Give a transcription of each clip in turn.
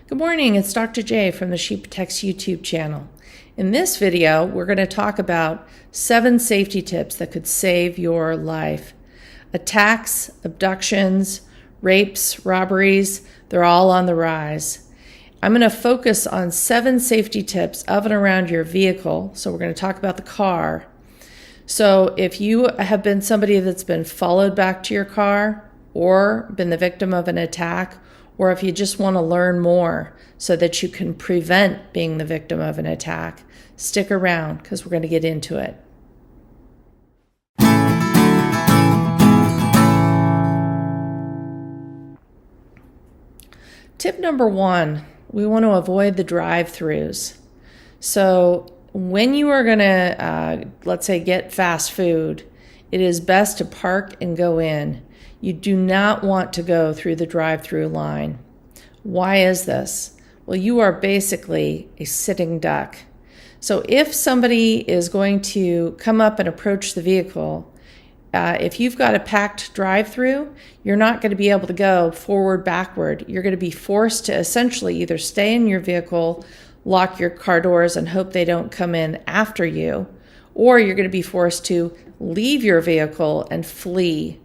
Good morning, it's Dr. J from the She Protects YouTube channel. In this video, we're going to talk about 7 safety tips that could save your life. Attacks, abductions, rapes, robberies, they're all on the rise. I'm going to focus on 7 safety tips of and around your vehicle. So we're going to talk about the car. So if you have been somebody that's been followed back to your car or been the victim of an attack, or if you just want to learn more so that you can prevent being the victim of an attack, stick around because we're going to get into it. Tip number 1, we want to avoid the drive-thrus. So when you are going to, let's say, get fast food, it is best to park and go in. You do not want to go through the drive-through line. Why is this? Well, you are basically a sitting duck. So if somebody is going to come up and approach the vehicle, if you've got a packed drive-through, you're not going to be able to go forward, backward. You're going to be forced to essentially either stay in your vehicle, lock your car doors, and hope they don't come in after you, or you're going to be forced to leave your vehicle and flee.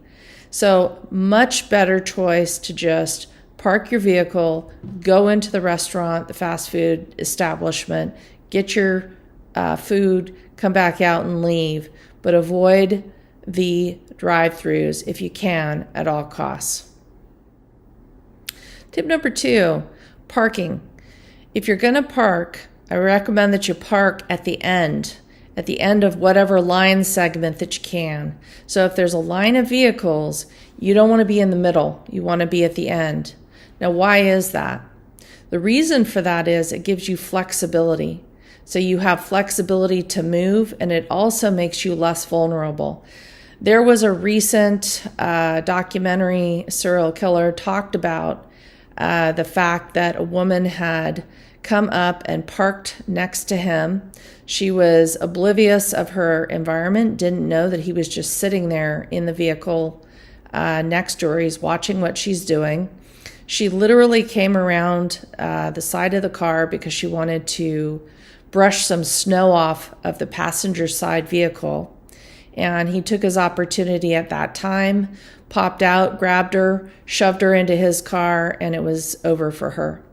So much better choice to just park your vehicle, go into the restaurant, the fast food establishment, get your food, come back out and leave, but avoid the drive-thrus if you can at all costs. Tip number 2, parking. If you're going to park, I recommend that you park at the end of whatever line segment that you can. So if there's a line of vehicles, you don't want to be in the middle. You want to be at the end. Now, why is that? The reason for that is it gives you flexibility. So you have flexibility to move, and it also makes you less vulnerable. There was a recent documentary, serial killer talked about the fact that a woman had come up and parked next to him. She was oblivious of her environment, didn't know that he was just sitting there in the vehicle next to her. He's watching what she's doing. She literally came around the side of the car because she wanted to brush some snow off of the passenger side vehicle. And he took his opportunity at that time, popped out, grabbed her, shoved her into his car, and it was over for her.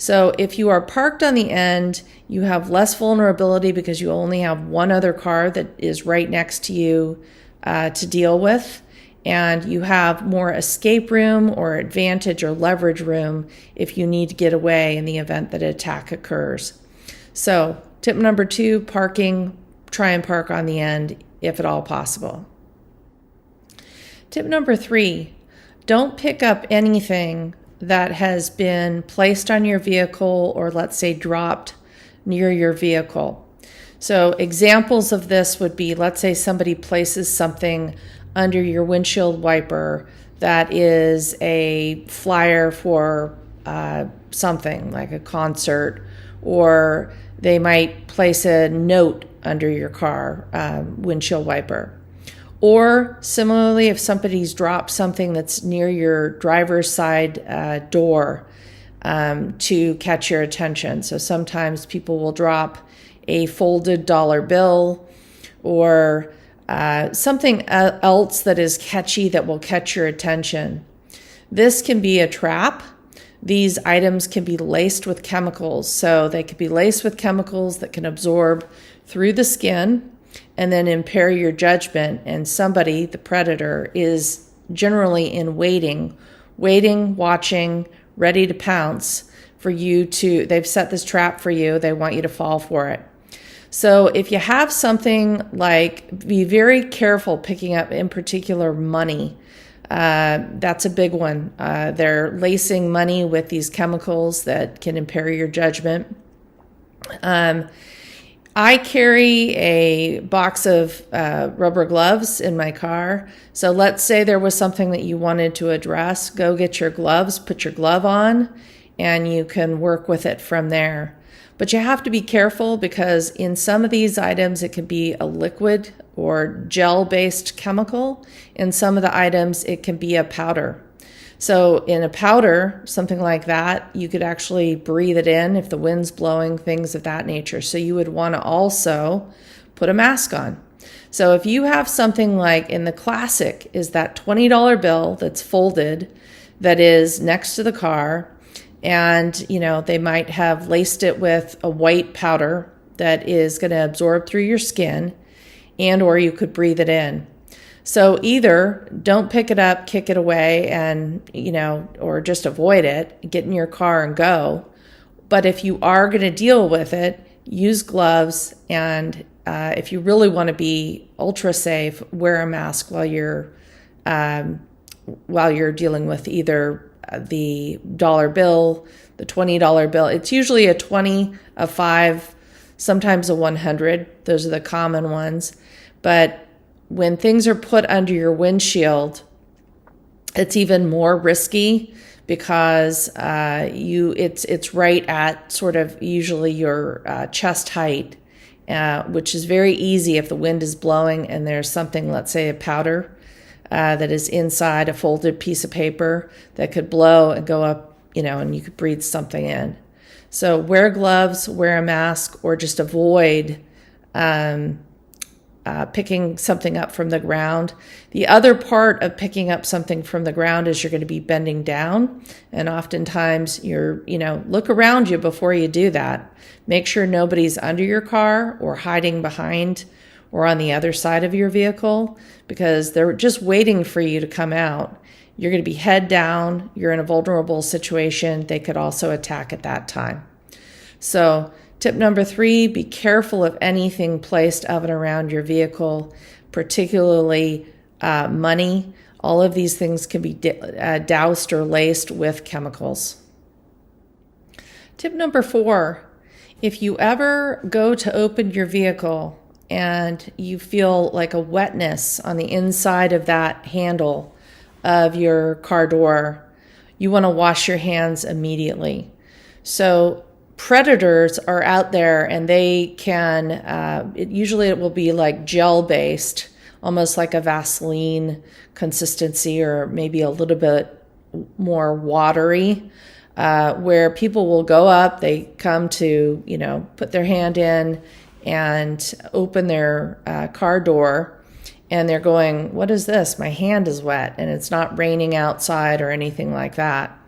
So if you are parked on the end, you have less vulnerability because you only have one other car that is right next to you to deal with. And you have more escape room or advantage or leverage room if you need to get away in the event that an attack occurs. So tip number 2, parking, try and park on the end if at all possible. Tip number 3, don't pick up anything that has been placed on your vehicle or, let's say, dropped near your vehicle. So examples of this would be, let's say somebody places something under your windshield wiper that is a flyer for something like a concert, or they might place a note under your car windshield wiper. Or similarly, if somebody's dropped something that's near your driver's side door to catch your attention. So sometimes people will drop a folded dollar bill or something else that is catchy that will catch your attention. This can be a trap. These items can be laced with chemicals. So they could be laced with chemicals that can absorb through the skin and then impair your judgment. And somebody, the predator, is generally in waiting, watching, ready to pounce for you to, they've set this trap for you. They want you to fall for it. So if you have something like, be very careful picking up, in particular, money. That's a big one. They're lacing money with these chemicals that can impair your judgment. I carry a box of rubber gloves in my car. So let's say there was something that you wanted to address. Go get your gloves, put your glove on, and you can work with it from there. But you have to be careful because in some of these items, it can be a liquid or gel-based chemical. In some of the items, it can be a powder. So in a powder, something like that, you could actually breathe it in if the wind's blowing, things of that nature. So you would want to also put a mask on. So if you have something like, in the classic is that $20 bill that's folded, that is next to the car, and they might have laced it with a white powder that is going to absorb through your skin, and or you could breathe it in. So either don't pick it up, kick it away, and or just avoid it, get in your car and go. But if you are going to deal with it, use gloves, and if you really want to be ultra safe, wear a mask while you're dealing with either the dollar bill, the $20 bill. It's usually a 20, a 5, sometimes a 100. Those are the common ones. But when things are put under your windshield, it's even more risky because it's right at sort of usually your chest height, which is very easy if the wind is blowing and there's something, let's say a powder, that is inside a folded piece of paper that could blow and go up, and you could breathe something in. So wear gloves, wear a mask, or just avoid picking something up from the ground. The other part of picking up something from the ground is you're going to be bending down, and oftentimes look around you before you do that. Make sure nobody's under your car or hiding behind or on the other side of your vehicle, because they're just waiting for you to come out. You're going to be head down. You're in a vulnerable situation. They could also attack at that time. So tip number 3, be careful of anything placed of and around your vehicle, particularly money. All of these things can be doused or laced with chemicals. Tip number 4, if you ever go to open your vehicle and you feel like a wetness on the inside of that handle of your car door, you want to wash your hands immediately. So predators are out there, and they can, usually it will be like gel-based, almost like a Vaseline consistency, or maybe a little bit more watery, where people will go up, they come to, put their hand in and open their car door, and they're going, what is this? My hand is wet, and it's not raining outside or anything like that.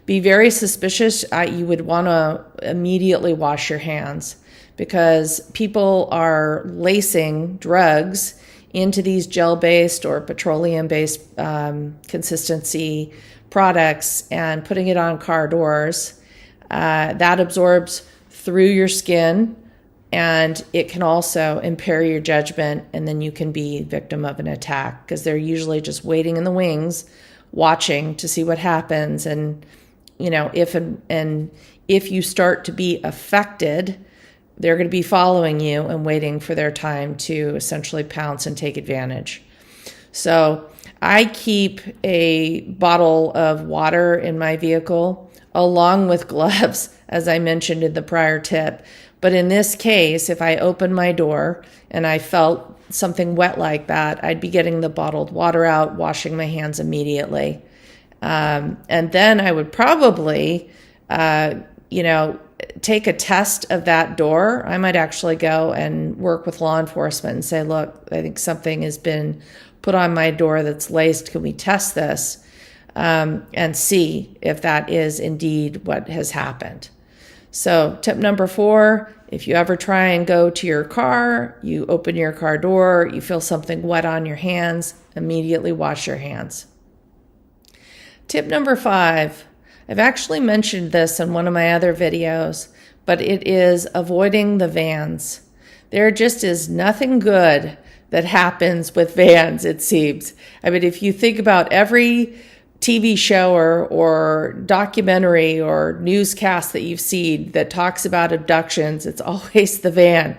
Be very suspicious. You would want to immediately wash your hands, because people are lacing drugs into these gel-based or petroleum-based consistency products and putting it on car doors. That absorbs through your skin, and it can also impair your judgment, and then you can be victim of an attack, because they're usually just waiting in the wings, watching to see what happens. And if you start to be affected, they're going to be following you and waiting for their time to essentially pounce and take advantage. So I keep a bottle of water in my vehicle along with gloves, as I mentioned in the prior tip. But in this case, if I opened my door and I felt something wet like that, I'd be getting the bottled water out, washing my hands immediately. And then I would probably, take a test of that door. I might actually go and work with law enforcement and say, look, I think something has been put on my door that's laced. Can we test this and see if that is indeed what has happened? So tip number 4, if you ever try and go to your car, you open your car door, you feel something wet on your hands, immediately wash your hands. Tip number 5, I've actually mentioned this in one of my other videos, but it is avoiding the vans. There just is nothing good that happens with vans, it seems. I mean, if you think about every TV show or documentary or newscast that you've seen that talks about abductions, it's always the van.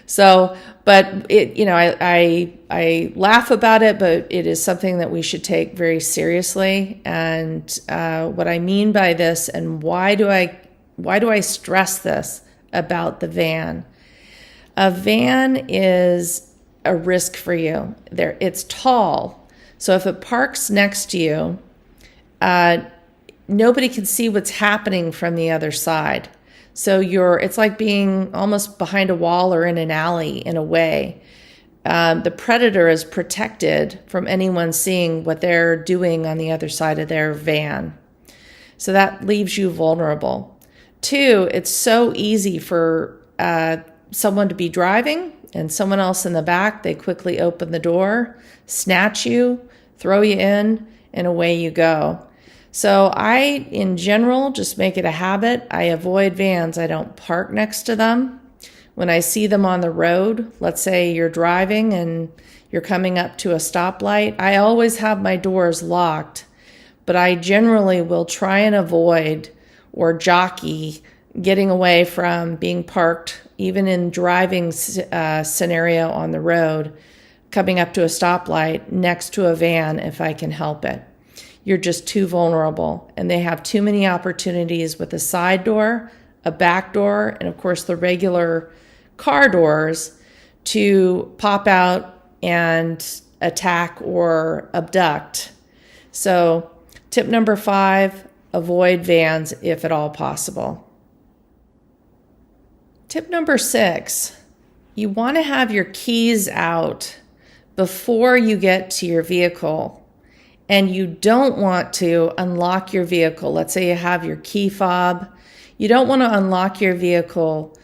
So, but it, I laugh about it, but it is something that we should take very seriously. And what I mean by this, and why do I stress this about the van? A van is a risk for you. It's tall, so if it parks next to you, nobody can see what's happening from the other side. So it's like being almost behind a wall or in an alley in a way. The predator is protected from anyone seeing what they're doing on the other side of their van. So that leaves you vulnerable. 2, it's so easy for someone to be driving and someone else in the back. They quickly open the door, snatch you, throw you in, and away you go. So I, in general, just make it a habit. I avoid vans. I don't park next to them. When I see them on the road, let's say you're driving and you're coming up to a stoplight, I always have my doors locked, but I generally will try and avoid or jockey getting away from being parked, even in driving scenario on the road, coming up to a stoplight next to a van if I can help it. You're just too vulnerable, and they have too many opportunities with a side door, a back door, and of course the regular car doors to pop out and attack or abduct. So tip number 5, avoid vans if at all possible. Tip number 6, you want to have your keys out before you get to your vehicle. And you don't want to unlock your vehicle. Let's say you have your key fob. You don't want to unlock your vehicle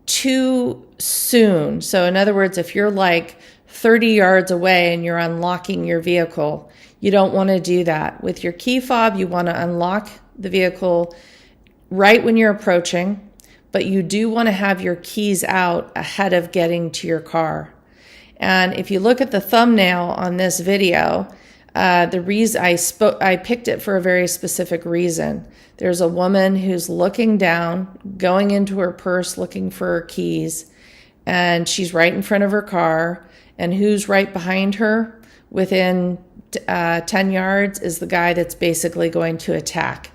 too soon. So in other words, if you're like 30 yards away and you're unlocking your vehicle, you don't want to do that. With your key fob, you want to unlock the vehicle right when you're approaching, but you do want to have your keys out ahead of getting to your car. And if you look at the thumbnail on this video, the reason I picked it for a very specific reason. There's a woman who's looking down, going into her purse, looking for her keys, and she's right in front of her car. And who's right behind her within 10 yards is the guy that's basically going to attack.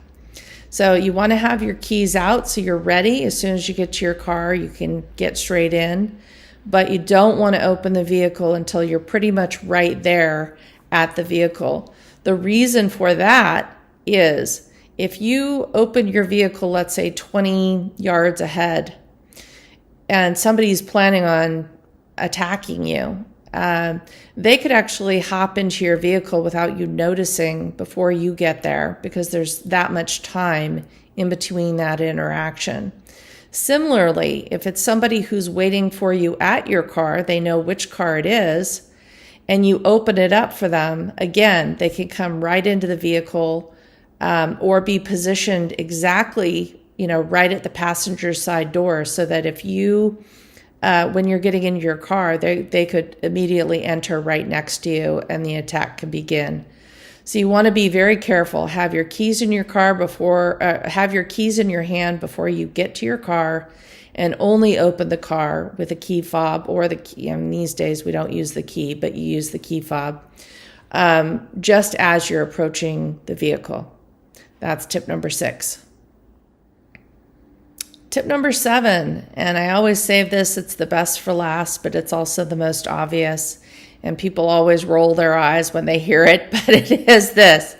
So you want to have your keys out so you're ready. As soon as you get to your car, you can get straight in. But you don't want to open the vehicle until you're pretty much right there at the vehicle. The reason for that is if you open your vehicle, let's say 20 yards ahead, and somebody's planning on attacking you, they could actually hop into your vehicle without you noticing before you get there because there's that much time in between that interaction. Similarly, if it's somebody who's waiting for you at your car, they know which car it is, and you open it up for them, again, they can come right into the vehicle or be positioned exactly, right at the passenger side door so that if you, when you're getting into your car, they could immediately enter right next to you and the attack can begin. So you want to be very careful. Have your keys in your car have your keys in your hand before you get to your car, and only open the car with a key fob or the key. These days we don't use the key, but you use the key fob just as you're approaching the vehicle. That's tip number 6. Tip number 7, and I always save this, it's the best for last, but it's also the most obvious, and people always roll their eyes when they hear it, but it is this.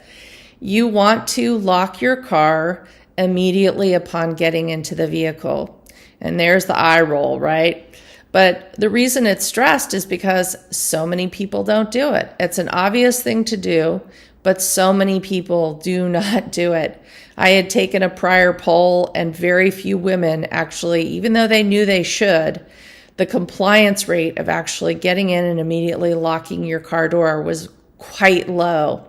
You want to lock your car immediately upon getting into the vehicle. And there's the eye roll, right? But the reason it's stressed is because so many people don't do it. It's an obvious thing to do, but so many people do not do it. I had taken a prior poll and very few women actually, even though they knew they should, the compliance rate of actually getting in and immediately locking your car door was quite low.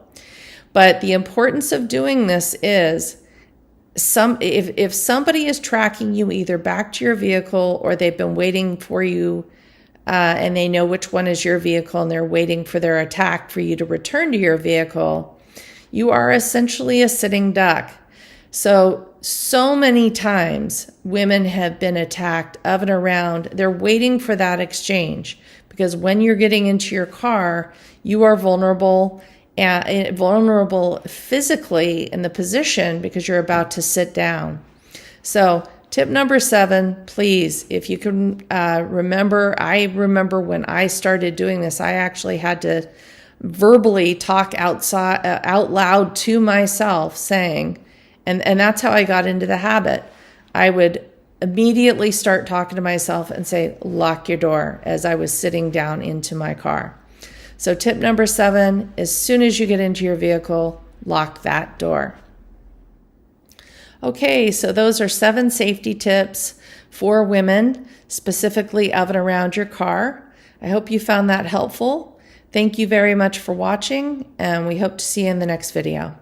But the importance of doing this is if somebody is tracking you either back to your vehicle or they've been waiting for you and they know which one is your vehicle and they're waiting for their attack for you to return to your vehicle, you are essentially a sitting duck. So many times women have been attacked of and around. They're waiting for that exchange because when you're getting into your car, you are vulnerable physically in the position because you're about to sit down. So tip number 7, please, if you can remember, I remember when I started doing this, I actually had to verbally talk out loud to myself saying, and that's how I got into the habit. I would immediately start talking to myself and say, lock your door, as I was sitting down into my car. So tip number 7, as soon as you get into your vehicle, lock that door. Okay, so those are 7 safety tips for women, specifically of and around your car. I hope you found that helpful. Thank you very much for watching, and we hope to see you in the next video.